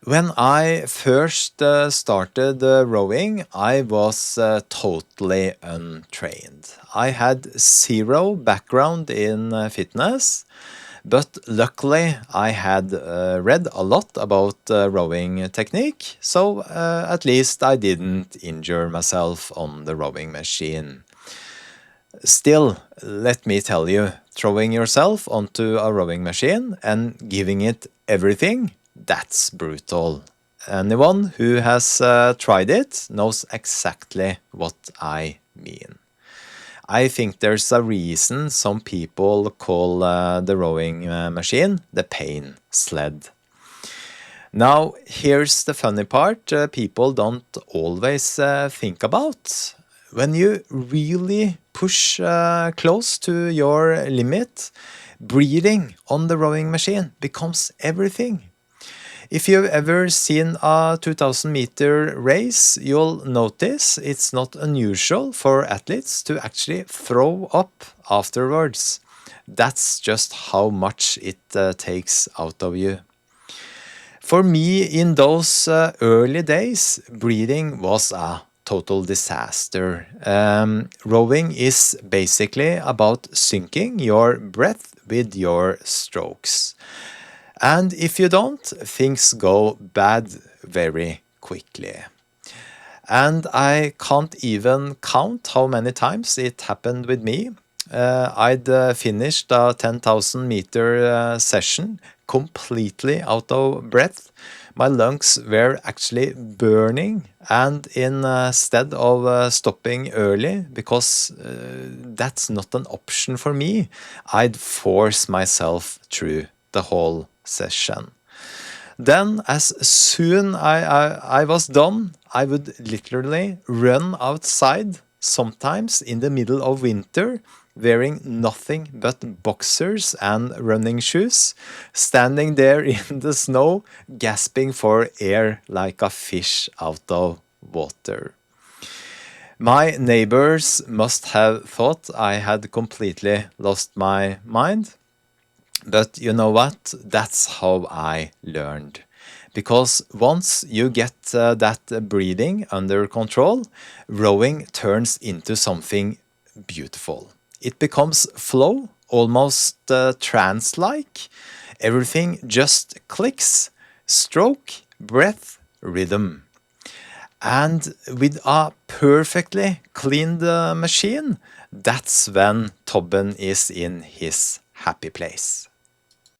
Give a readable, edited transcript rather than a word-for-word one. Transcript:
When I first started rowing, I was totally untrained. I had zero background in fitness, but luckily I had read a lot about rowing technique, so at least I didn't injure myself on the rowing machine. Still, let me tell you, throwing yourself onto a rowing machine and giving it everything, that's brutal. Anyone who has tried it knows exactly what I mean. I think there's a reason some people call the rowing machine the pain sled. Now, here's the funny part people don't always think about. When you really push close to your limit, breathing on the rowing machine becomes everything. If you've ever seen a 2000-meter race, you'll notice it's not unusual for athletes to actually throw up afterwards. That's just how much it takes out of you. For me, in those early days, breathing was a total disaster. Rowing is basically about syncing your breath with your strokes. And if you don't, things go bad very quickly. And I can't even count how many times it happened with me. I'd finished a 10,000-meter session completely out of breath. My lungs were actually burning, and instead of stopping early, because that's not an option for me, I'd force myself through the whole session. Then, as soon I was done, I would literally run outside, sometimes in the middle of winter, wearing nothing but boxers and running shoes, standing there in the snow, gasping for air like a fish out of water. My neighbors must have thought I had completely lost my mind. But you know what? That's how I learned. Because once you get that breathing under control, rowing turns into something beautiful. It becomes flow, almost trance-like. Everything just clicks. Stroke, breath, rhythm. And with a perfectly cleaned machine, that's when Tobben is in his happy place.